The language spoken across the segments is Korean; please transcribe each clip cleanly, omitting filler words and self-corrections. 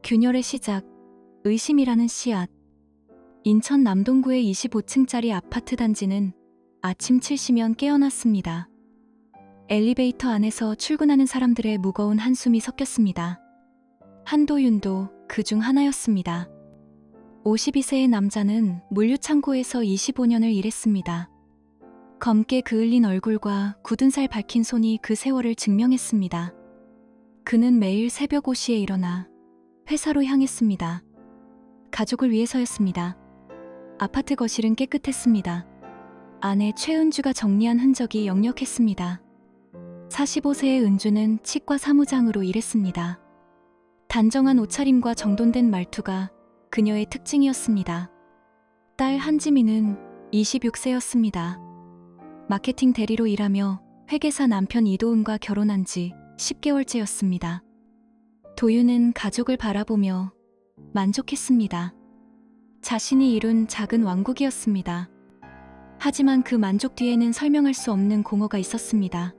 균열의 시작, 의심이라는 씨앗. 인천 남동구의 25층짜리 아파트 단지는 아침 7시면 깨어났습니다. 엘리베이터 안에서 출근하는 사람들의 무거운 한숨이 섞였습니다. 한도윤도 그 중 하나였습니다. 52세의 남자는 물류창고에서 25년을 일했습니다. 검게 그을린 얼굴과 굳은 살 박힌 손이 그 세월을 증명했습니다. 그는 매일 새벽 5시에 일어나 회사로 향했습니다. 가족을 위해서였습니다. 아파트 거실은 깨끗했습니다. 아내 최은주가 정리한 흔적이 역력했습니다. 45세의 은주는 치과 사무장으로 일했습니다. 단정한 옷차림과 정돈된 말투가 그녀의 특징이었습니다. 딸 한지민은 26세였습니다. 마케팅 대리로 일하며 회계사 남편 이도훈과 결혼한 지 10개월째였습니다. 도윤은 가족을 바라보며 만족했습니다. 자신이 이룬 작은 왕국이었습니다. 하지만 그 만족 뒤에는 설명할 수 없는 공허가 있었습니다.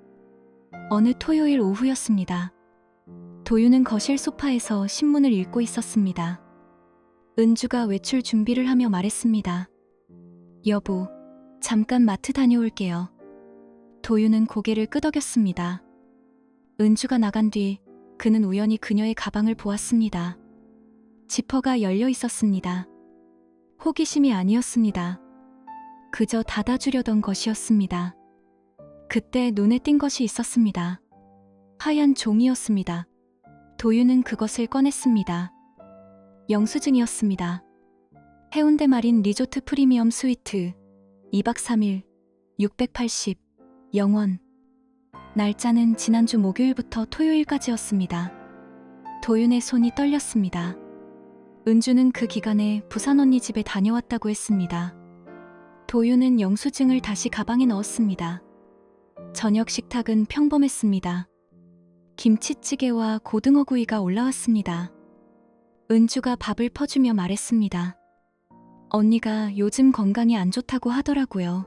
어느 토요일 오후였습니다. 도윤은 거실 소파에서 신문을 읽고 있었습니다. 은주가 외출 준비를 하며 말했습니다. 여보, 잠깐 마트 다녀올게요. 도윤은 고개를 끄덕였습니다. 은주가 나간 뒤 그는 우연히 그녀의 가방을 보았습니다. 지퍼가 열려 있었습니다. 호기심이 아니었습니다. 그저 닫아주려던 것이었습니다. 그때 눈에 띈 것이 있었습니다. 하얀 종이였습니다. 도윤은 그것을 꺼냈습니다. 영수증이었습니다. 해운대 마린 리조트 프리미엄 스위트 2박 3일 680 0원. 날짜는 지난주 목요일부터 토요일까지였습니다. 도윤의 손이 떨렸습니다. 은주는 그 기간에 부산 언니 집에 다녀왔다고 했습니다. 도윤은 영수증을 다시 가방에 넣었습니다. 저녁 식탁은 평범했습니다. 김치찌개와 고등어 구이가 올라왔습니다. 은주가 밥을 퍼주며 말했습니다. 언니가 요즘 건강이 안 좋다고 하더라고요.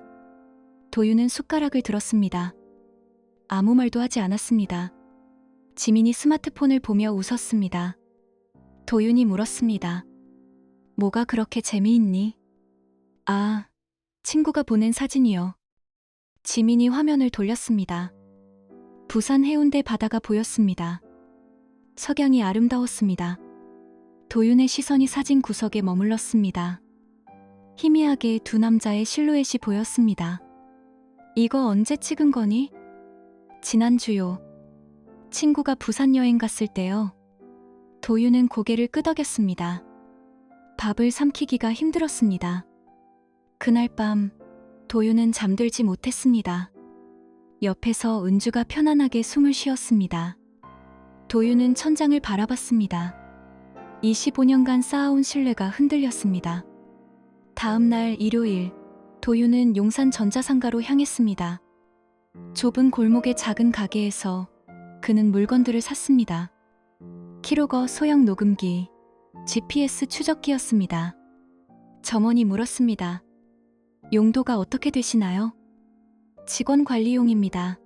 도윤은 숟가락을 들었습니다. 아무 말도 하지 않았습니다. 지민이 스마트폰을 보며 웃었습니다. 도윤이 물었습니다. 뭐가 그렇게 재미있니? 아, 친구가 보낸 사진이요. 지민이 화면을 돌렸습니다. 부산 해운대 바다가 보였습니다. 석양이 아름다웠습니다. 도윤의 시선이 사진 구석에 머물렀습니다. 희미하게 두 남자의 실루엣이 보였습니다. 이거 언제 찍은 거니? 지난주요. 친구가 부산 여행 갔을 때요. 도윤은 고개를 끄덕였습니다. 밥을 삼키기가 힘들었습니다. 그날 밤 도윤은 잠들지 못했습니다. 옆에서 은주가 편안하게 숨을 쉬었습니다. 도윤은 천장을 바라봤습니다. 25년간 쌓아온 신뢰가 흔들렸습니다. 다음 날 일요일, 도윤은 용산 전자상가로 향했습니다. 좁은 골목의 작은 가게에서 그는 물건들을 샀습니다. 키로거 소형 녹음기, GPS 추적기였습니다. 점원이 물었습니다. 용도가 어떻게 되시나요? 직원 관리용입니다.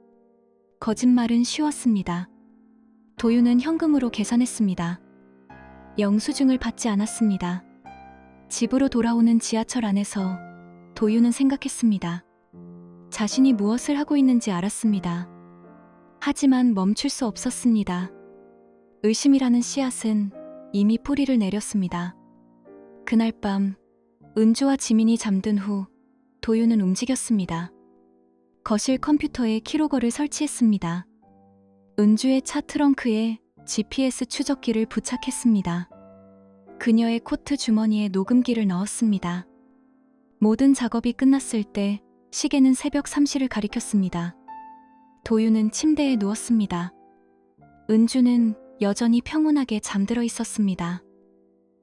거짓말은 쉬웠습니다. 도윤은 현금으로 계산했습니다. 영수증을 받지 않았습니다. 집으로 돌아오는 지하철 안에서 도윤은 생각했습니다. 자신이 무엇을 하고 있는지 알았습니다. 하지만 멈출 수 없었습니다. 의심이라는 씨앗은 이미 뿌리를 내렸습니다. 그날 밤 은주와 지민이 잠든 후 도윤은 움직였습니다. 거실 컴퓨터에 키로거를 설치했습니다. 은주의 차 트렁크에 GPS 추적기를 부착했습니다. 그녀의 코트 주머니에 녹음기를 넣었습니다. 모든 작업이 끝났을 때 시계는 새벽 3시를 가리켰습니다. 도윤은 침대에 누웠습니다. 은주는 여전히 평온하게 잠들어 있었습니다.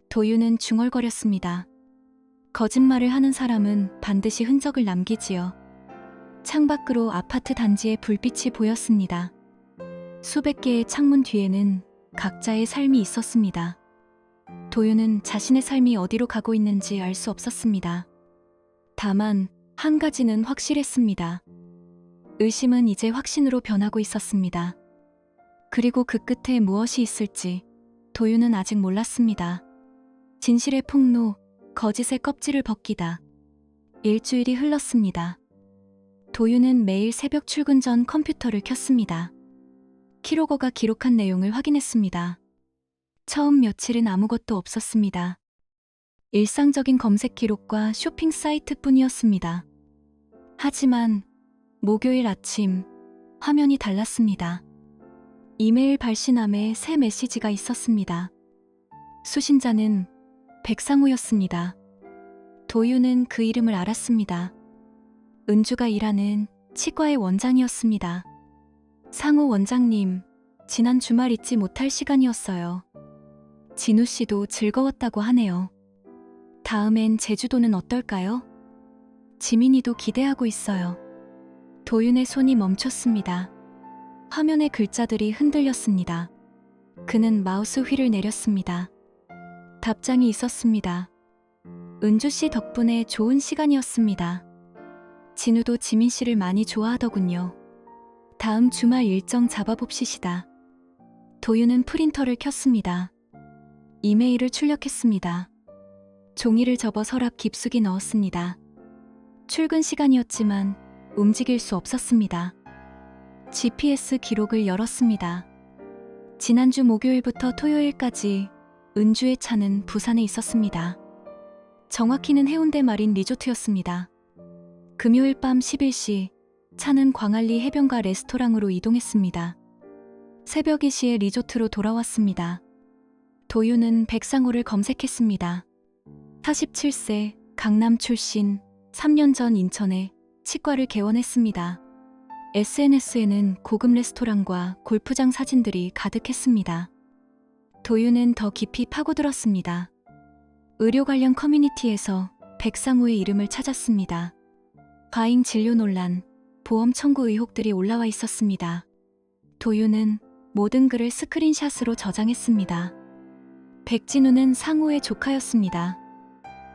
도윤은 중얼거렸습니다. 거짓말을 하는 사람은 반드시 흔적을 남기지요. 창밖으로 아파트 단지의 불빛이 보였습니다. 수백 개의 창문 뒤에는 각자의 삶이 있었습니다. 도윤은 자신의 삶이 어디로 가고 있는지 알 수 없었습니다. 다만 한 가지는 확실했습니다. 의심은 이제 확신으로 변하고 있었습니다. 그리고 그 끝에 무엇이 있을지 도윤은 아직 몰랐습니다. 진실의 폭로, 거짓의 껍질을 벗기다. 일주일이 흘렀습니다. 도윤은 매일 새벽 출근 전 컴퓨터를 켰습니다. 키로거가 기록한 내용을 확인했습니다. 처음 며칠은 아무것도 없었습니다. 일상적인 검색 기록과 쇼핑 사이트뿐이었습니다. 하지만 목요일 아침 화면이 달랐습니다. 이메일 발신함에 새 메시지가 있었습니다. 수신자는 백상우였습니다. 도윤은 그 이름을 알았습니다. 은주가 일하는 치과의 원장이었습니다. 상우 원장님, 지난 주말 잊지 못할 시간이었어요. 진우 씨도 즐거웠다고 하네요. 다음엔 제주도는 어떨까요? 지민이도 기대하고 있어요. 도윤의 손이 멈췄습니다. 화면의 글자들이 흔들렸습니다. 그는 마우스 휠을 내렸습니다. 답장이 있었습니다. 은주 씨 덕분에 좋은 시간이었습니다. 진우도 지민 씨를 많이 좋아하더군요. 다음 주말 일정 잡아봅시다. 도윤은 프린터를 켰습니다. 이메일을 출력했습니다. 종이를 접어 서랍 깊숙이 넣었습니다. 출근 시간이었지만 움직일 수 없었습니다. GPS 기록을 열었습니다. 지난주 목요일부터 토요일까지 은주의 차는 부산에 있었습니다. 정확히는 해운대 마린 리조트였습니다. 금요일 밤 11시 차는 광안리 해변가 레스토랑으로 이동했습니다. 새벽 2시에 리조트로 돌아왔습니다. 도윤은 백상우를 검색했습니다. 47세, 강남 출신, 3년 전 인천에 치과를 개원했습니다. SNS에는 고급 레스토랑과 골프장 사진들이 가득했습니다. 도윤은 더 깊이 파고들었습니다. 의료 관련 커뮤니티에서 백상우의 이름을 찾았습니다. 과잉 진료 논란, 보험 청구 의혹들이 올라와 있었습니다. 도윤은 모든 글을 스크린샷으로 저장했습니다. 백진우는 상우의 조카였습니다.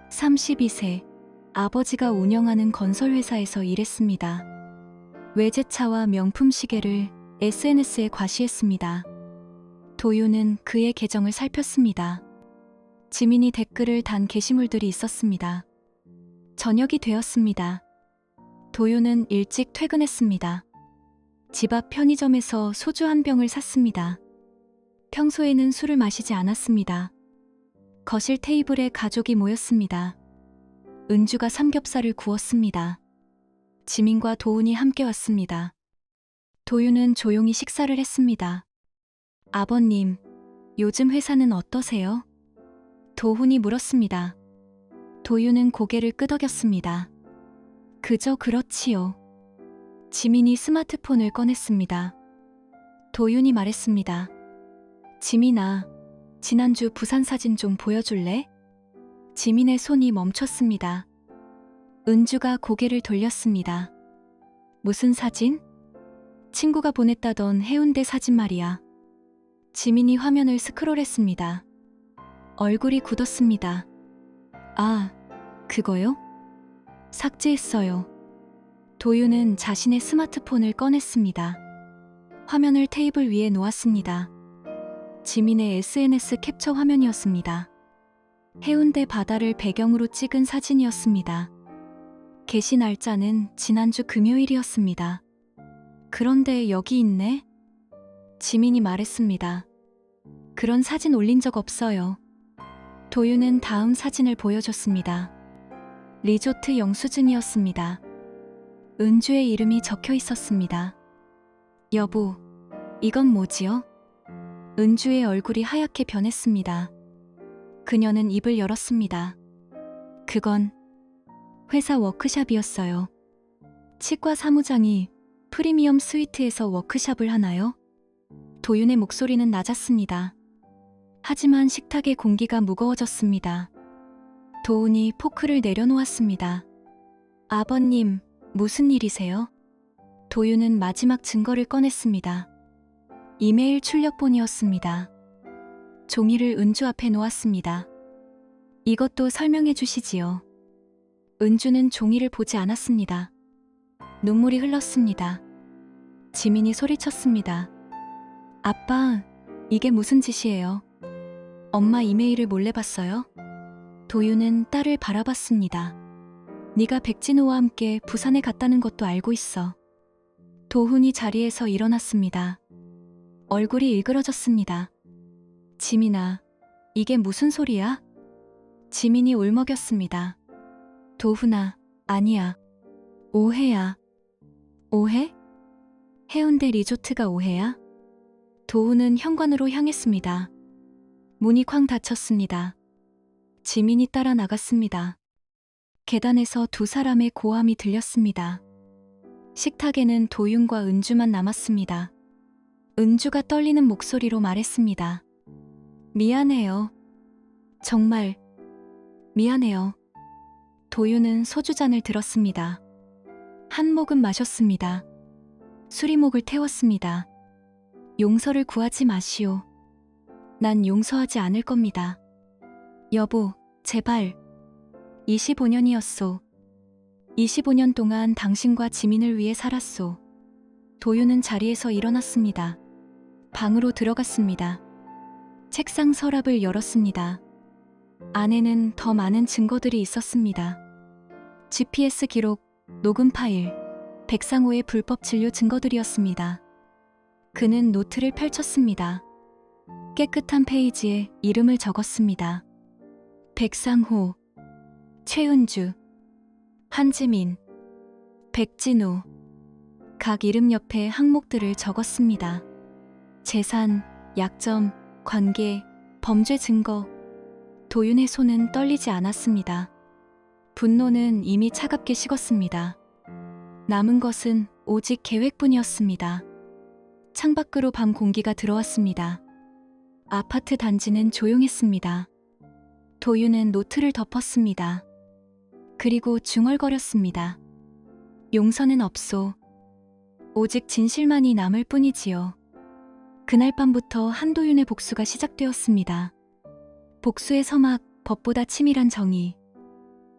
32세, 아버지가 운영하는 건설회사에서 일했습니다. 외제차와 명품 시계를 SNS에 과시했습니다. 도윤은 그의 계정을 살폈습니다. 지민이 댓글을 단 게시물들이 있었습니다. 저녁이 되었습니다. 도윤은 일찍 퇴근했습니다. 집 앞 편의점에서 소주 한 병을 샀습니다. 평소에는 술을 마시지 않았습니다. 거실 테이블에 가족이 모였습니다. 은주가 삼겹살을 구웠습니다. 지민과 도훈이 함께 왔습니다. 도윤은 조용히 식사를 했습니다. 아버님, 요즘 회사는 어떠세요? 도훈이 물었습니다. 도윤은 고개를 끄덕였습니다. 그저 그렇지요. 지민이 스마트폰을 꺼냈습니다. 도윤이 말했습니다. 지민아, 지난주 부산 사진 좀 보여줄래? 지민의 손이 멈췄습니다. 은주가 고개를 돌렸습니다. 무슨 사진? 친구가 보냈다던 해운대 사진 말이야. 지민이 화면을 스크롤했습니다. 얼굴이 굳었습니다. 아, 그거요? 삭제했어요. 도윤은 자신의 스마트폰을 꺼냈습니다. 화면을 테이블 위에 놓았습니다. 지민의 SNS 캡처 화면이었습니다. 해운대 바다를 배경으로 찍은 사진이었습니다. 게시 날짜는 지난주 금요일이었습니다. 그런데 여기 있네? 지민이 말했습니다. 그런 사진 올린 적 없어요. 도윤은 다음 사진을 보여줬습니다. 리조트 영수증이었습니다. 은주의 이름이 적혀 있었습니다. 여보, 이건 뭐지요? 은주의 얼굴이 하얗게 변했습니다. 그녀는 입을 열었습니다. 그건 회사 워크샵이었어요. 치과 사무장이 프리미엄 스위트에서 워크샵을 하나요? 도윤의 목소리는 낮았습니다. 하지만 식탁의 공기가 무거워졌습니다. 도훈이 포크를 내려놓았습니다. 아버님, 무슨 일이세요? 도윤은 마지막 증거를 꺼냈습니다. 이메일 출력본이었습니다. 종이를 은주 앞에 놓았습니다. 이것도 설명해 주시지요. 은주는 종이를 보지 않았습니다. 눈물이 흘렀습니다. 지민이 소리쳤습니다. 아빠, 이게 무슨 짓이에요? 엄마 이메일을 몰래 봤어요? 도윤은 딸을 바라봤습니다. 네가 백진호와 함께 부산에 갔다는 것도 알고 있어. 도훈이 자리에서 일어났습니다. 얼굴이 일그러졌습니다. 지민아, 이게 무슨 소리야? 지민이 울먹였습니다. 도훈아, 아니야. 오해야. 오해? 해운대 리조트가 오해야? 도훈은 현관으로 향했습니다. 문이 쾅 닫혔습니다. 지민이 따라 나갔습니다. 계단에서 두 사람의 고함이 들렸습니다. 식탁에는 도윤과 은주만 남았습니다. 은주가 떨리는 목소리로 말했습니다. 미안해요. 정말 미안해요. 도윤은 소주잔을 들었습니다. 한 모금 마셨습니다. 술이 목을 태웠습니다. 용서를 구하지 마시오. 난 용서하지 않을 겁니다. 여보, 제발. 25년이었소. 25년 동안 당신과 지민을 위해 살았소. 도윤은 자리에서 일어났습니다. 방으로 들어갔습니다. 책상 서랍을 열었습니다. 안에는 더 많은 증거들이 있었습니다. GPS 기록, 녹음 파일, 백상호의 불법 진료 증거들이었습니다. 그는 노트를 펼쳤습니다. 깨끗한 페이지에 이름을 적었습니다. 백상호, 최은주, 한지민, 백진우. 각 이름 옆에 항목들을 적었습니다. 재산, 약점, 관계, 범죄 증거. 도윤의 손은 떨리지 않았습니다. 분노는 이미 차갑게 식었습니다. 남은 것은 오직 계획뿐이었습니다. 창밖으로 밤 공기가 들어왔습니다. 아파트 단지는 조용했습니다. 도윤은 노트를 덮었습니다. 그리고 중얼거렸습니다. 용서는 없소. 오직 진실만이 남을 뿐이지요. 그날 밤부터 한도윤의 복수가 시작되었습니다. 복수의 서막, 법보다 치밀한 정의.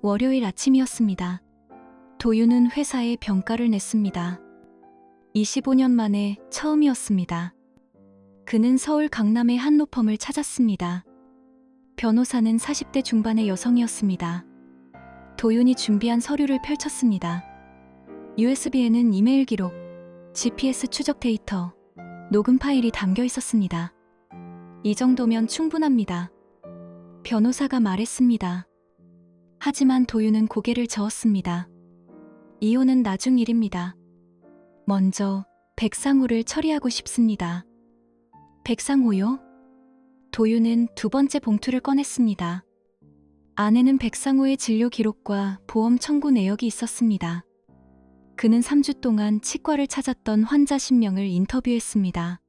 월요일 아침이었습니다. 도윤은 회사에 병가를 냈습니다. 25년 만에 처음이었습니다. 그는 서울 강남의 한 로펌을 찾았습니다. 변호사는 40대 중반의 여성이었습니다. 도윤이 준비한 서류를 펼쳤습니다. USB에는 이메일 기록, GPS 추적 데이터, 녹음 파일이 담겨 있었습니다. 이 정도면 충분합니다. 변호사가 말했습니다. 하지만 도윤은 고개를 저었습니다. 이혼은 나중 일입니다. 먼저 백상호를 처리하고 싶습니다. 백상호요? 도윤은 두 번째 봉투를 꺼냈습니다. 안에는 백상호의 진료 기록과 보험 청구 내역이 있었습니다. 그는 3주 동안 치과를 찾았던 환자 10명을 인터뷰했습니다.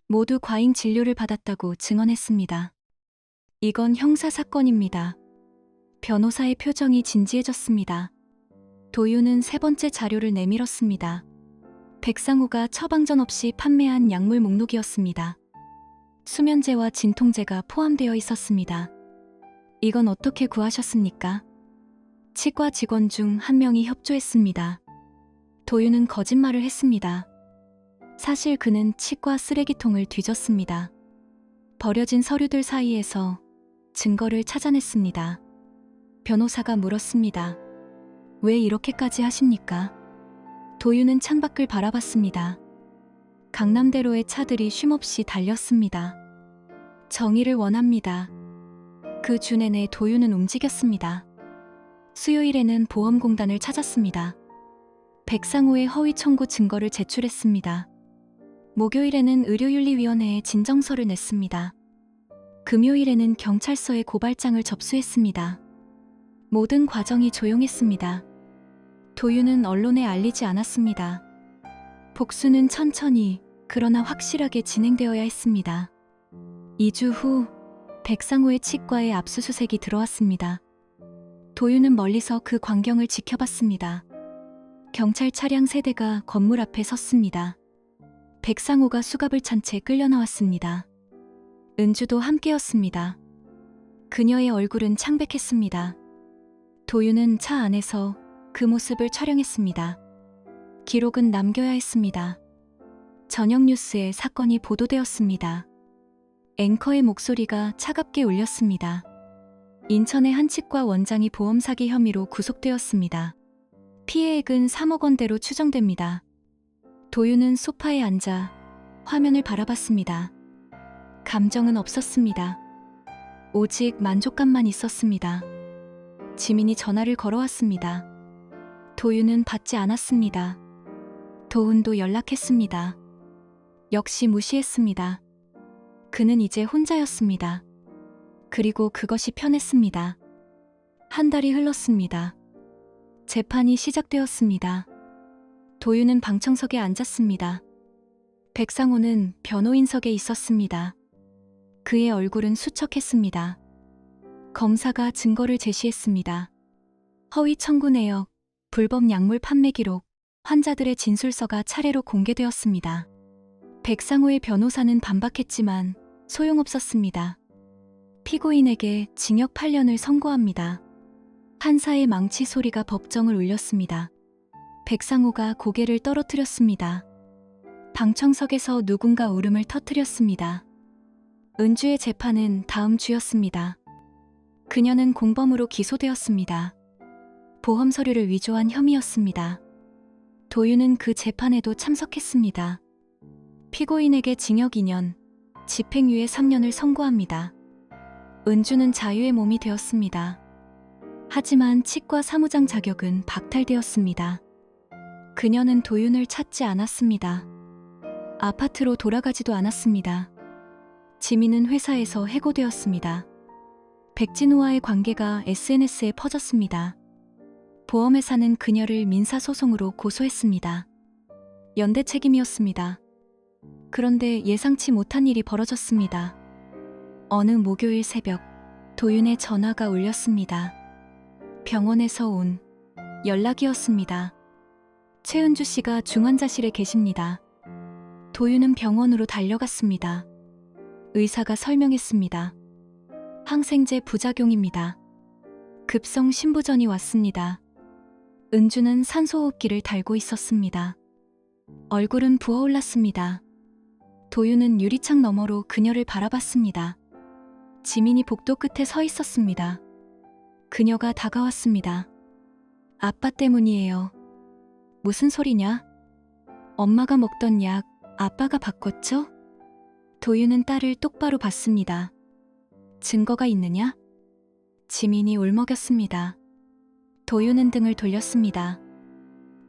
모두 과잉 진료를 받았다고 증언했습니다. 이건 형사사건입니다. 변호사의 표정이 진지해졌습니다. 도윤은 세 번째 자료를 내밀었습니다. 백상호가 처방전 없이 판매한 약물 목록이었습니다. 수면제와 진통제가 포함되어 있었습니다. 이건 어떻게 구하셨습니까? 치과 직원 중 한 명이 협조했습니다. 도윤은 거짓말을 했습니다. 사실 그는 치과 쓰레기통을 뒤졌습니다. 버려진 서류들 사이에서 증거를 찾아냈습니다. 변호사가 물었습니다. 왜 이렇게까지 하십니까? 도윤은 창밖을 바라봤습니다. 강남대로의 차들이 쉼없이 달렸습니다. 정의를 원합니다. 그 주 내내 도윤은 움직였습니다. 수요일에는 보험공단을 찾았습니다. 백상호의 허위 청구 증거를 제출했습니다. 목요일에는 의료윤리위원회에 진정서를 냈습니다. 금요일에는 경찰서에 고발장을 접수했습니다. 모든 과정이 조용했습니다. 도윤은 언론에 알리지 않았습니다. 복수는 천천히, 그러나 확실하게 진행되어야 했습니다. 2주 후 백상호의 치과에 압수수색이 들어왔습니다. 도윤은 멀리서 그 광경을 지켜봤습니다. 경찰 차량 3대가 건물 앞에 섰습니다. 백상호가 수갑을 찬 채 끌려 나왔습니다. 은주도 함께였습니다. 그녀의 얼굴은 창백했습니다. 도윤은 차 안에서 그 모습을 촬영했습니다. 기록은 남겨야 했습니다. 저녁 뉴스에 사건이 보도되었습니다. 앵커의 목소리가 차갑게 울렸습니다. 인천의 한 치과 원장이 보험 사기 혐의로 구속되었습니다. 피해액은 3억 원대로 추정됩니다. 도윤은 소파에 앉아 화면을 바라봤습니다. 감정은 없었습니다. 오직 만족감만 있었습니다. 지민이 전화를 걸어왔습니다. 도윤은 받지 않았습니다. 도훈도 연락했습니다. 역시 무시했습니다. 그는 이제 혼자였습니다. 그리고 그것이 편했습니다. 한 달이 흘렀습니다. 재판이 시작되었습니다. 도윤은 방청석에 앉았습니다. 백상호는 변호인석에 있었습니다. 그의 얼굴은 수척했습니다. 검사가 증거를 제시했습니다. 허위 청구 내역, 불법 약물 판매 기록, 환자들의 진술서가 차례로 공개되었습니다. 백상호의 변호사는 반박했지만 소용없었습니다. 피고인에게 징역 8년을 선고합니다. 판사의 망치 소리가 법정을 울렸습니다. 백상호가 고개를 떨어뜨렸습니다. 방청석에서 누군가 울음을 터뜨렸습니다. 은주의 재판은 다음 주였습니다. 그녀는 공범으로 기소되었습니다. 보험 서류를 위조한 혐의였습니다. 도윤은 그 재판에도 참석했습니다. 피고인에게 징역 2년, 집행유예 3년을 선고합니다. 은주는 자유의 몸이 되었습니다. 하지만 치과 사무장 자격은 박탈되었습니다. 그녀는 도윤을 찾지 않았습니다. 아파트로 돌아가지도 않았습니다. 지민은 회사에서 해고되었습니다. 백진우와의 관계가 SNS에 퍼졌습니다. 보험회사는 그녀를 민사소송으로 고소했습니다. 연대 책임이었습니다. 그런데 예상치 못한 일이 벌어졌습니다. 어느 목요일 새벽, 도윤의 전화가 울렸습니다. 병원에서 온 연락이었습니다. 최은주 씨가 중환자실에 계십니다. 도윤은 병원으로 달려갔습니다. 의사가 설명했습니다. 항생제 부작용입니다. 급성 신부전이 왔습니다. 은주는 산소호흡기를 달고 있었습니다. 얼굴은 부어올랐습니다. 도윤은 유리창 너머로 그녀를 바라봤습니다. 지민이 복도 끝에 서 있었습니다. 그녀가 다가왔습니다. 아빠 때문이에요. 무슨 소리냐? 엄마가 먹던 약 아빠가 바꿨죠? 도윤은 딸을 똑바로 봤습니다. 증거가 있느냐? 지민이 울먹였습니다. 도윤은 등을 돌렸습니다.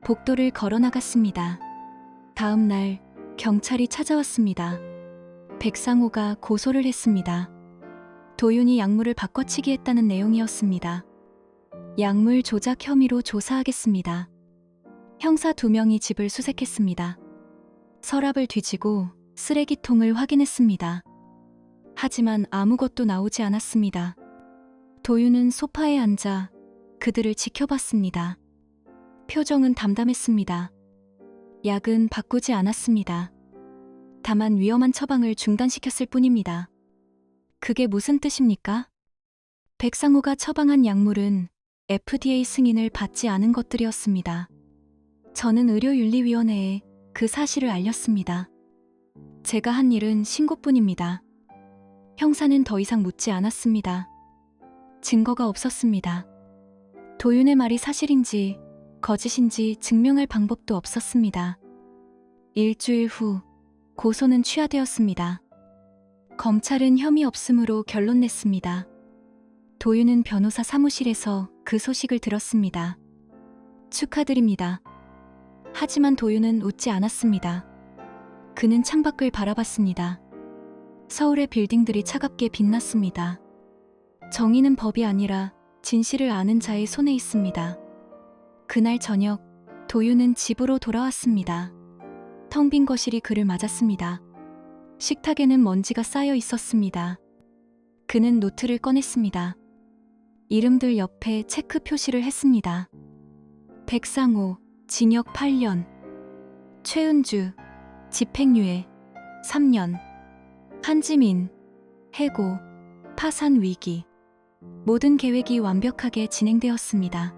복도를 걸어나갔습니다. 다음 날 경찰이 찾아왔습니다. 백상호가 고소를 했습니다. 도윤이 약물을 바꿔치기 했다는 내용이었습니다. 약물 조작 혐의로 조사하겠습니다. 형사 2명이 집을 수색했습니다. 서랍을 뒤지고 쓰레기통을 확인했습니다. 하지만 아무것도 나오지 않았습니다. 도윤은 소파에 앉아 그들을 지켜봤습니다. 표정은 담담했습니다. 약은 바꾸지 않았습니다. 다만 위험한 처방을 중단시켰을 뿐입니다. 그게 무슨 뜻입니까? 백상호가 처방한 약물은 FDA 승인을 받지 않은 것들이었습니다. 저는 의료윤리위원회에 그 사실을 알렸습니다. 제가 한 일은 신고뿐입니다. 형사는 더 이상 묻지 않았습니다. 증거가 없었습니다. 도윤의 말이 사실인지 거짓인지 증명할 방법도 없었습니다. 일주일 후 고소는 취하되었습니다. 검찰은 혐의 없음으로 결론 냈습니다. 도윤은 변호사 사무실에서 그 소식을 들었습니다. 축하드립니다. 하지만 도윤은 웃지 않았습니다. 그는 창밖을 바라봤습니다. 서울의 빌딩들이 차갑게 빛났습니다. 정의는 법이 아니라 진실을 아는 자의 손에 있습니다. 그날 저녁, 도윤은 집으로 돌아왔습니다. 텅 빈 거실이 그를 맞았습니다. 식탁에는 먼지가 쌓여 있었습니다. 그는 노트를 꺼냈습니다. 이름들 옆에 체크 표시를 했습니다. 백상호, 징역 8년. 최은주, 집행유예 3년. 한지민, 해고, 파산 위기. 모든 계획이 완벽하게 진행되었습니다.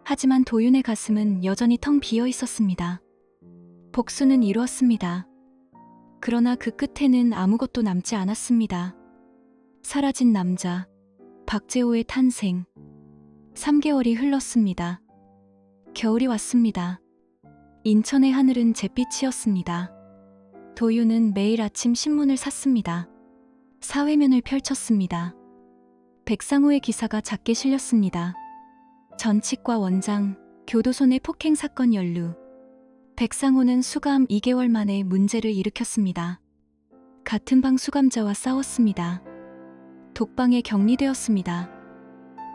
하지만 도윤의 가슴은 여전히 텅 비어 있었습니다. 복수는 이루었습니다. 그러나 그 끝에는 아무것도 남지 않았습니다. 사라진 남자, 박재호의 탄생. 3개월이 흘렀습니다. 겨울이 왔습니다. 인천의 하늘은 잿빛이었습니다. 도윤은 매일 아침 신문을 샀습니다. 사회면을 펼쳤습니다. 백상호의 기사가 작게 실렸습니다. 전칙과 원장, 교도소 내 폭행 사건 연루. 백상호는 수감 2개월 만에 문제를 일으켰습니다. 같은 방 수감자와 싸웠습니다. 독방에 격리되었습니다.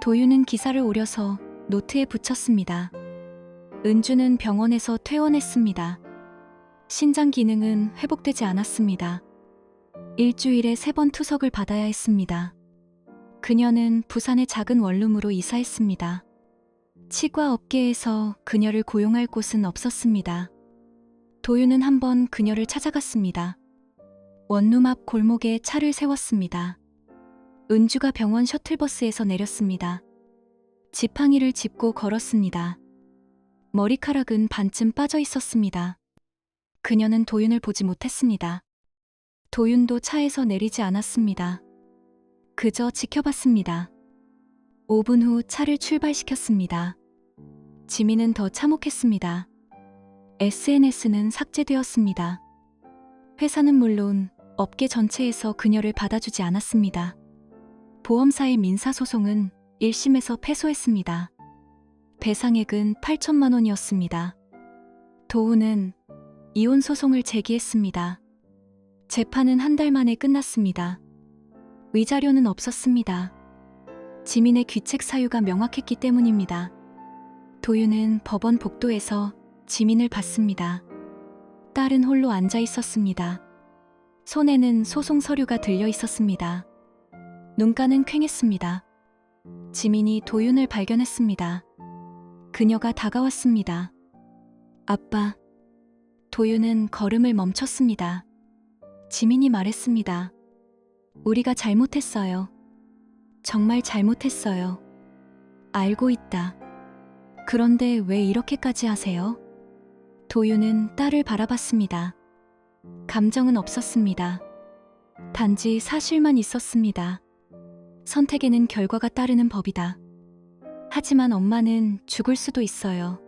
도윤은 기사를 오려서 노트에 붙였습니다. 은주는 병원에서 퇴원했습니다. 신장 기능은 회복되지 않았습니다. 일주일에 3번 투석을 받아야 했습니다. 그녀는 부산의 작은 원룸으로 이사했습니다. 치과 업계에서 그녀를 고용할 곳은 없었습니다. 도윤은 한번 그녀를 찾아갔습니다. 원룸 앞 골목에 차를 세웠습니다. 은주가 병원 셔틀버스에서 내렸습니다. 지팡이를 짚고 걸었습니다. 머리카락은 반쯤 빠져 있었습니다. 그녀는 도윤을 보지 못했습니다. 도윤도 차에서 내리지 않았습니다. 그저 지켜봤습니다. 5분 후 차를 출발시켰습니다. 지민은 더 참혹했습니다. SNS는 삭제되었습니다. 회사는 물론 업계 전체에서 그녀를 받아주지 않았습니다. 보험사의 민사소송은 1심에서 패소했습니다. 배상액은 8천만 원이었습니다. 도우는 이혼 소송을 제기했습니다. 재판은 한 달 만에 끝났습니다. 위자료는 없었습니다. 지민의 귀책 사유가 명확했기 때문입니다. 도윤은 법원 복도에서 지민을 봤습니다. 딸은 홀로 앉아 있었습니다. 손에는 소송 서류가 들려 있었습니다. 눈가는 퀭했습니다. 지민이 도윤을 발견했습니다. 그녀가 다가왔습니다. 아빠. 도윤은 걸음을 멈췄습니다. 지민이 말했습니다. 우리가 잘못했어요. 정말 잘못했어요. 알고 있다. 그런데 왜 이렇게까지 하세요? 도윤은 딸을 바라봤습니다. 감정은 없었습니다. 단지 사실만 있었습니다. 선택에는 결과가 따르는 법이다. 하지만 엄마는 죽을 수도 있어요.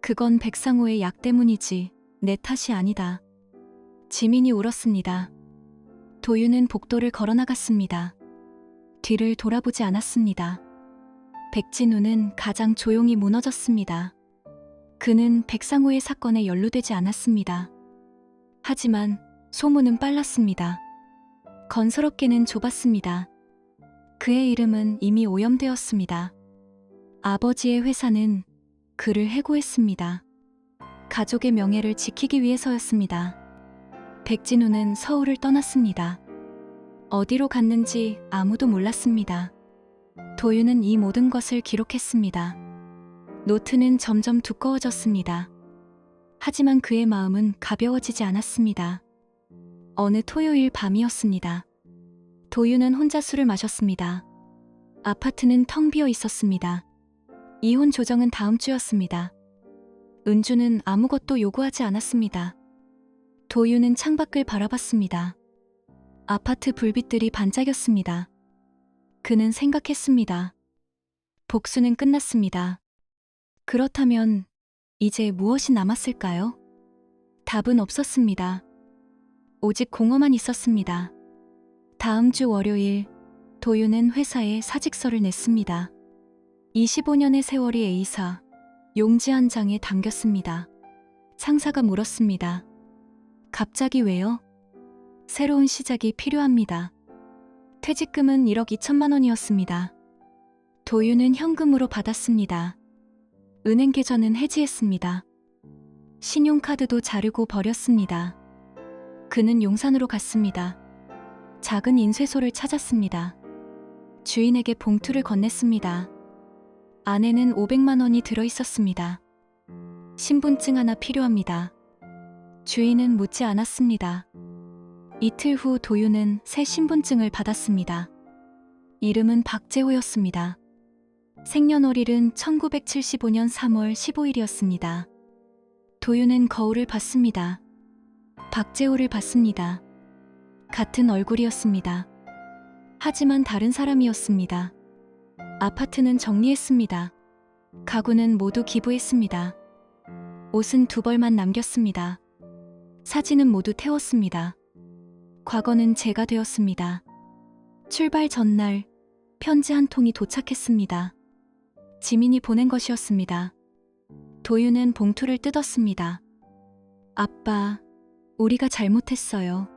그건 백상호의 약 때문이지 내 탓이 아니다. 지민이 울었습니다. 도윤은 복도를 걸어나갔습니다. 뒤를 돌아보지 않았습니다. 백진우는 가장 조용히 무너졌습니다. 그는 백상호의 사건에 연루되지 않았습니다. 하지만 소문은 빨랐습니다. 건설업계는 좁았습니다. 그의 이름은 이미 오염되었습니다. 아버지의 회사는 그를 해고했습니다. 가족의 명예를 지키기 위해서였습니다. 백진우는 서울을 떠났습니다. 어디로 갔는지 아무도 몰랐습니다. 도윤은 이 모든 것을 기록했습니다. 노트는 점점 두꺼워졌습니다. 하지만 그의 마음은 가벼워지지 않았습니다. 어느 토요일 밤이었습니다. 도윤은 혼자 술을 마셨습니다. 아파트는 텅 비어 있었습니다. 이혼 조정은 다음 주였습니다. 은주는 아무것도 요구하지 않았습니다. 도윤은 창밖을 바라봤습니다. 아파트 불빛들이 반짝였습니다. 그는 생각했습니다. 복수는 끝났습니다. 그렇다면 이제 무엇이 남았을까요? 답은 없었습니다. 오직 공허만 있었습니다. 다음 주 월요일, 도윤은 회사에 사직서를 냈습니다. 25년의 세월이 A사, 용지 한 장에 담겼습니다. 상사가 물었습니다. 갑자기 왜요? 새로운 시작이 필요합니다. 퇴직금은 1억 2천만 원이었습니다. 도윤은 현금으로 받았습니다. 은행 계좌는 해지했습니다. 신용카드도 자르고 버렸습니다. 그는 용산으로 갔습니다. 작은 인쇄소를 찾았습니다. 주인에게 봉투를 건넸습니다. 안에는 500만 원이 들어있었습니다. 신분증 하나 필요합니다. 주인은 묻지 않았습니다. 이틀 후 도윤은 새 신분증을 받았습니다. 이름은 박재호였습니다. 생년월일은 1975년 3월 15일이었습니다. 도윤은 거울을 봤습니다. 박재호를 봤습니다. 같은 얼굴이었습니다. 하지만 다른 사람이었습니다. 아파트는 정리했습니다. 가구는 모두 기부했습니다. 옷은 2벌만 남겼습니다. 사진은 모두 태웠습니다. 과거는 제가 되었습니다. 출발 전날 편지 한 통이 도착했습니다. 지민이 보낸 것이었습니다. 도윤은 봉투를 뜯었습니다. 아빠, 우리가 잘못했어요.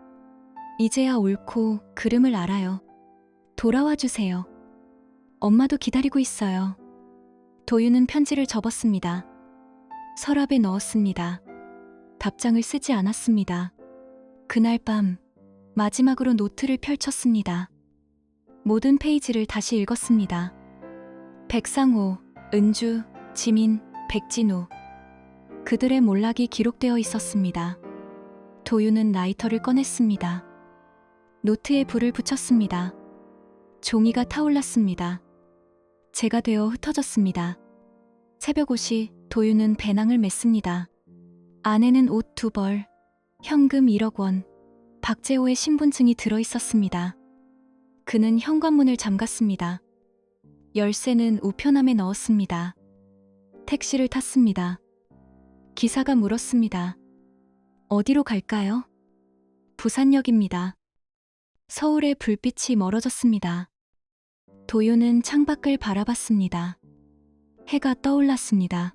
이제야 옳고 그름을 알아요. 돌아와 주세요. 엄마도 기다리고 있어요. 도윤은 편지를 접었습니다. 서랍에 넣었습니다. 답장을 쓰지 않았습니다. 그날 밤 마지막으로 노트를 펼쳤습니다. 모든 페이지를 다시 읽었습니다. 백상호, 은주, 지민, 백진우. 그들의 몰락이 기록되어 있었습니다. 도윤은 라이터를 꺼냈습니다. 노트에 불을 붙였습니다. 종이가 타올랐습니다. 재가 되어 흩어졌습니다. 새벽 5시 도윤은 배낭을 맸습니다. 안에는 옷 2벌, 현금 1억 원, 박재호의 신분증이 들어있었습니다. 그는 현관문을 잠갔습니다. 열쇠는 우편함에 넣었습니다. 택시를 탔습니다. 기사가 물었습니다. 어디로 갈까요? 부산역입니다. 서울의 불빛이 멀어졌습니다. 도윤은 창밖을 바라봤습니다. 해가 떠올랐습니다.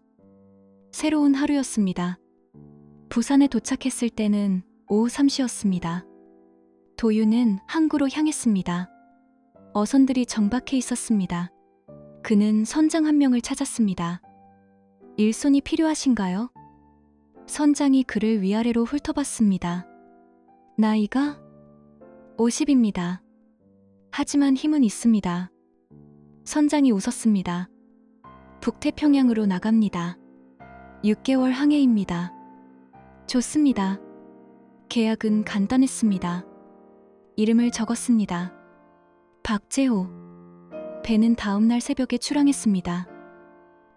새로운 하루였습니다. 부산에 도착했을 때는 오후 3시였습니다. 도윤은 항구로 향했습니다. 어선들이 정박해 있었습니다. 그는 선장 한 명을 찾았습니다. 일손이 필요하신가요? 선장이 그를 위아래로 훑어봤습니다. 나이가 50입니다. 하지만 힘은 있습니다. 선장이 웃었습니다. 북태평양으로 나갑니다. 6개월 항해입니다. 좋습니다. 계약은 간단했습니다. 이름을 적었습니다. 박재호. 배는 다음날 새벽에 출항했습니다.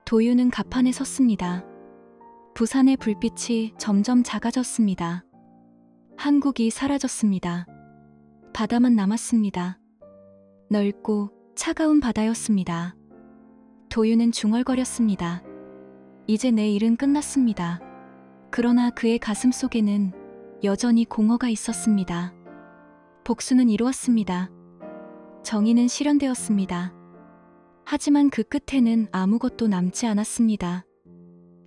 도윤은 갑판에 섰습니다. 부산의 불빛이 점점 작아졌습니다. 한국이 사라졌습니다. 바다만 남았습니다. 넓고 차가운 바다였습니다. 도윤은 중얼거렸습니다. 이제 내 일은 끝났습니다. 그러나 그의 가슴 속에는 여전히 공허가 있었습니다. 복수는 이루었습니다. 정의는 실현되었습니다. 하지만 그 끝에는 아무것도 남지 않았습니다.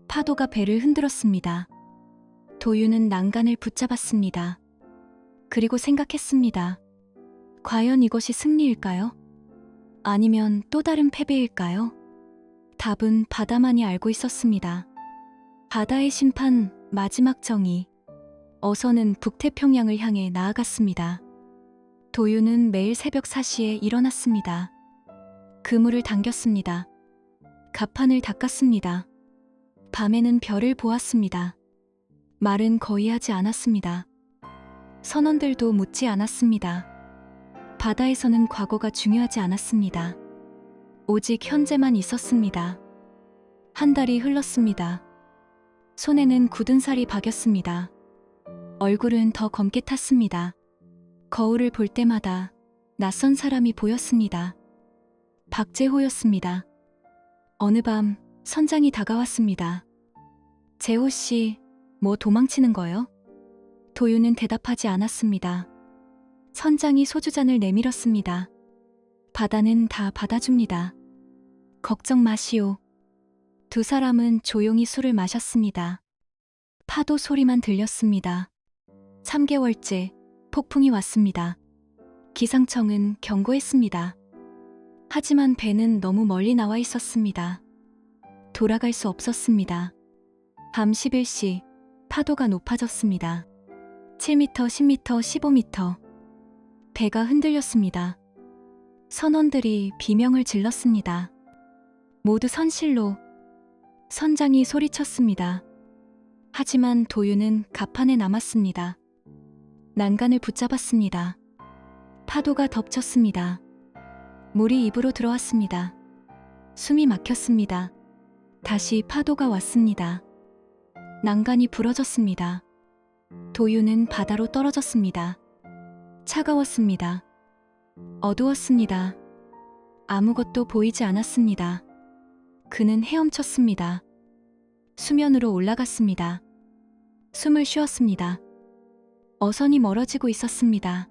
파도가 배를 흔들었습니다. 도윤은 난간을 붙잡았습니다. 그리고 생각했습니다. 과연 이것이 승리일까요? 아니면 또 다른 패배일까요? 답은 바다만이 알고 있었습니다. 바다의 심판, 마지막 정의. 어선은 북태평양을 향해 나아갔습니다. 도윤은 매일 새벽 4시에 일어났습니다. 그물을 당겼습니다. 갑판을 닦았습니다. 밤에는 별을 보았습니다. 말은 거의 하지 않았습니다. 선원들도 묻지 않았습니다. 바다에서는 과거가 중요하지 않았습니다. 오직 현재만 있었습니다. 한 달이 흘렀습니다. 손에는 굳은 살이 박였습니다. 얼굴은 더 검게 탔습니다. 거울을 볼 때마다 낯선 사람이 보였습니다. 박재호였습니다. 어느 밤 선장이 다가왔습니다. 재호 씨, 뭐 도망치는 거요? 도윤은 대답하지 않았습니다. 선장이 소주잔을 내밀었습니다. 바다는 다 받아줍니다. 걱정 마시오. 두 사람은 조용히 술을 마셨습니다. 파도 소리만 들렸습니다. 3개월째 폭풍이 왔습니다. 기상청은 경고했습니다. 하지만 배는 너무 멀리 나와 있었습니다. 돌아갈 수 없었습니다. 밤 11시 파도가 높아졌습니다. 7m, 10m, 15m. 배가 흔들렸습니다. 선원들이 비명을 질렀습니다. 모두 선실로. 선장이 소리쳤습니다. 하지만 도윤은 갑판에 남았습니다. 난간을 붙잡았습니다. 파도가 덮쳤습니다. 물이 입으로 들어왔습니다. 숨이 막혔습니다. 다시 파도가 왔습니다. 난간이 부러졌습니다. 도유는 바다로 떨어졌습니다. 차가웠습니다. 어두웠습니다. 아무것도 보이지 않았습니다. 그는 헤엄쳤습니다. 수면으로 올라갔습니다. 숨을 쉬었습니다. 어선이 멀어지고 있었습니다.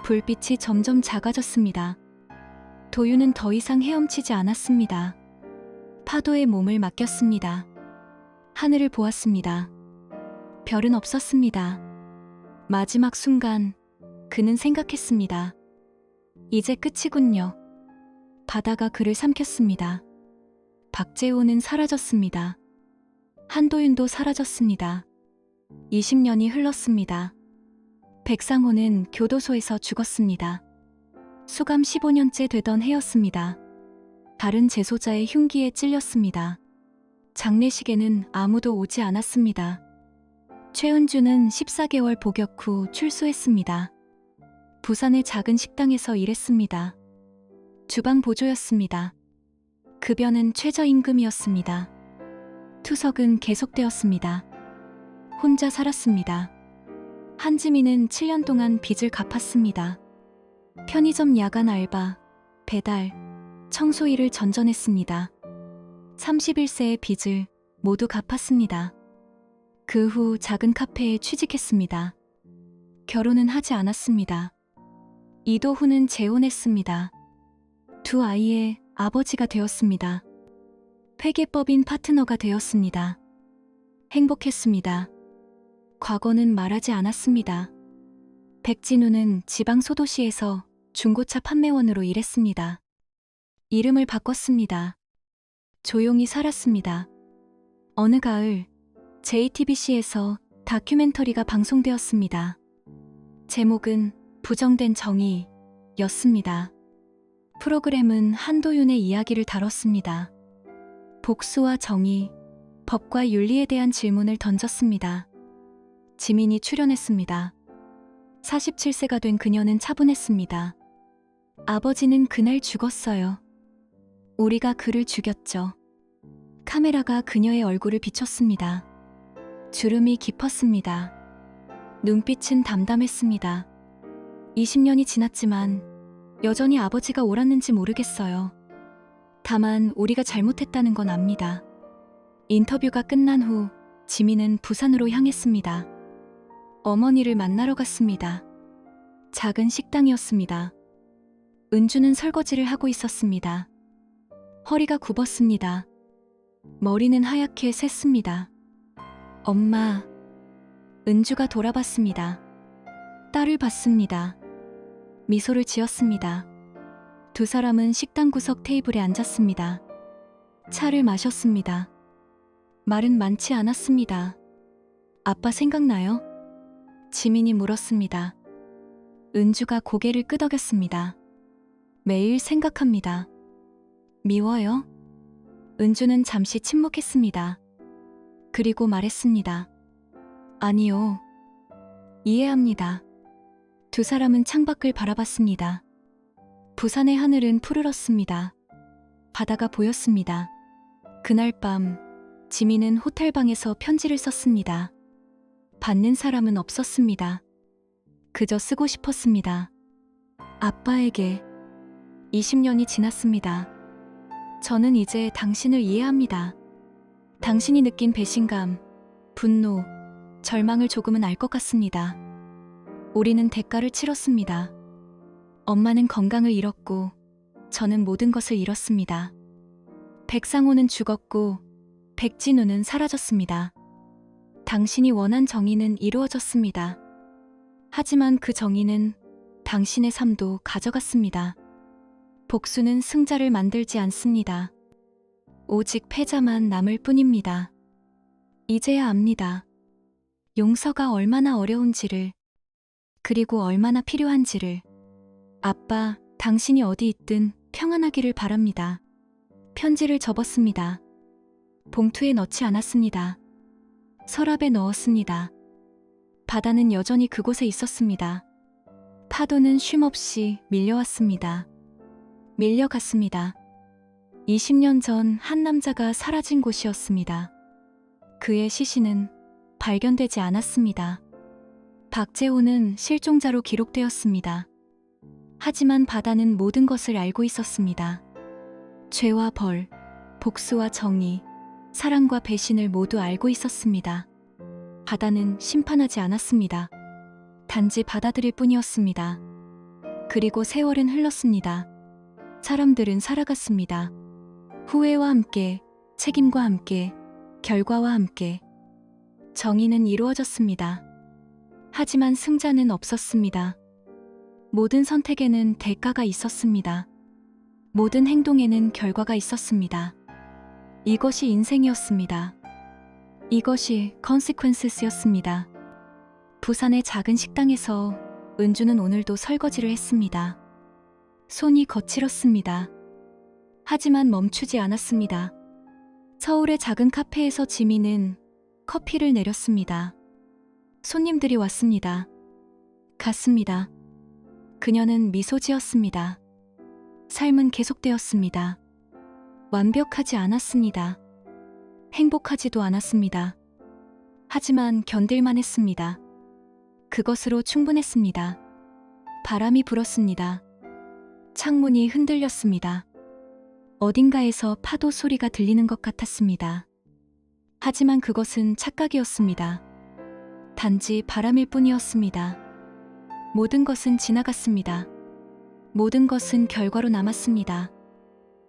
불빛이 점점 작아졌습니다. 도유는 더 이상 헤엄치지 않았습니다. 파도에 몸을 맡겼습니다. 하늘을 보았습니다. 별은 없었습니다. 마지막 순간 그는 생각했습니다. 이제 끝이군요. 바다가 그를 삼켰습니다. 박재호는 사라졌습니다. 한도윤도 사라졌습니다. 20년이 흘렀습니다. 백상호는 교도소에서 죽었습니다. 수감 15년째 되던 해였습니다. 다른 재소자의 흉기에 찔렸습니다. 장례식에는 아무도 오지 않았습니다. 최은주는 14개월 복역 후 출소했습니다. 부산의 작은 식당에서 일했습니다. 주방 보조였습니다. 급여는 최저임금이었습니다. 투석은 계속되었습니다. 혼자 살았습니다. 한지민은 7년 동안 빚을 갚았습니다. 편의점 야간 알바, 배달, 청소 일을 전전했습니다. 31세의 빚을 모두 갚았습니다. 그 후 작은 카페에 취직했습니다. 결혼은 하지 않았습니다. 이도훈은 재혼했습니다. 두 아이의 아버지가 되었습니다. 회계법인 파트너가 되었습니다. 행복했습니다. 과거는 말하지 않았습니다. 백진우는 지방 소도시에서 중고차 판매원으로 일했습니다. 이름을 바꿨습니다. 조용히 살았습니다. 어느 가을 JTBC에서 다큐멘터리가 방송되었습니다. 제목은 부정된 정의였습니다. 프로그램은 한도윤의 이야기를 다뤘습니다. 복수와 정의, 법과 윤리에 대한 질문을 던졌습니다. 지민이 출연했습니다. 47세가 된 그녀는 차분했습니다. 아버지는 그날 죽었어요. 우리가 그를 죽였죠. 카메라가 그녀의 얼굴을 비췄습니다. 주름이 깊었습니다. 눈빛은 담담했습니다. 20년이 지났지만 여전히 아버지가 옳았는지 모르겠어요. 다만 우리가 잘못했다는 건 압니다. 인터뷰가 끝난 후 지민은 부산으로 향했습니다. 어머니를 만나러 갔습니다. 작은 식당이었습니다. 은주는 설거지를 하고 있었습니다. 허리가 굽었습니다. 머리는 하얗게 샜습니다. 엄마. 은주가 돌아봤습니다. 딸을 봤습니다. 미소를 지었습니다. 두 사람은 식당 구석 테이블에 앉았습니다. 차를 마셨습니다. 말은 많지 않았습니다. 아빠 생각나요? 지민이 물었습니다. 은주가 고개를 끄덕였습니다. 매일 생각합니다. 미워요? 은주는 잠시 침묵했습니다. 그리고 말했습니다. 아니요. 이해합니다. 두 사람은 창밖을 바라봤습니다. 부산의 하늘은 푸르렀습니다. 바다가 보였습니다. 그날 밤 지민은 호텔방에서 편지를 썼습니다. 받는 사람은 없었습니다. 그저 쓰고 싶었습니다. 아빠에게. 20년이 지났습니다. 저는 이제 당신을 이해합니다. 당신이 느낀 배신감, 분노, 절망을 조금은 알 것 같습니다. 우리는 대가를 치렀습니다. 엄마는 건강을 잃었고 저는 모든 것을 잃었습니다. 백상호는 죽었고 백진우는 사라졌습니다. 당신이 원한 정의는 이루어졌습니다. 하지만 그 정의는 당신의 삶도 가져갔습니다. 복수는 승자를 만들지 않습니다. 오직 패자만 남을 뿐입니다. 이제야 압니다. 용서가 얼마나 어려운지를, 그리고 얼마나 필요한지를. 아빠, 당신이 어디 있든 평안하기를 바랍니다. 편지를 접었습니다. 봉투에 넣지 않았습니다. 서랍에 넣었습니다. 바다는 여전히 그곳에 있었습니다. 파도는 쉼없이 밀려왔습니다. 밀려갔습니다. 20년 전 한 남자가 사라진 곳이었습니다. 그의 시신은 발견되지 않았습니다. 박재호는 실종자로 기록되었습니다. 하지만 바다는 모든 것을 알고 있었습니다. 죄와 벌, 복수와 정의, 사랑과 배신을 모두 알고 있었습니다. 바다는 심판하지 않았습니다. 단지 받아들일 뿐이었습니다. 그리고 세월은 흘렀습니다. 사람들은 살아갔습니다. 후회와 함께, 책임과 함께, 결과와 함께. 정의는 이루어졌습니다. 하지만 승자는 없었습니다. 모든 선택에는 대가가 있었습니다. 모든 행동에는 결과가 있었습니다. 이것이 인생이었습니다. 이것이 consequences였습니다. 부산의 작은 식당에서 은주는 오늘도 설거지를 했습니다. 손이 거칠었습니다. 하지만 멈추지 않았습니다. 서울의 작은 카페에서 지민은 커피를 내렸습니다. 손님들이 왔습니다. 갔습니다. 그녀는 미소 지었습니다. 삶은 계속되었습니다. 완벽하지 않았습니다. 행복하지도 않았습니다. 하지만 견딜만 했습니다. 그것으로 충분했습니다. 바람이 불었습니다. 창문이 흔들렸습니다. 어딘가에서 파도 소리가 들리는 것 같았습니다. 하지만 그것은 착각이었습니다. 단지 바람일 뿐이었습니다. 모든 것은 지나갔습니다. 모든 것은 결과로 남았습니다.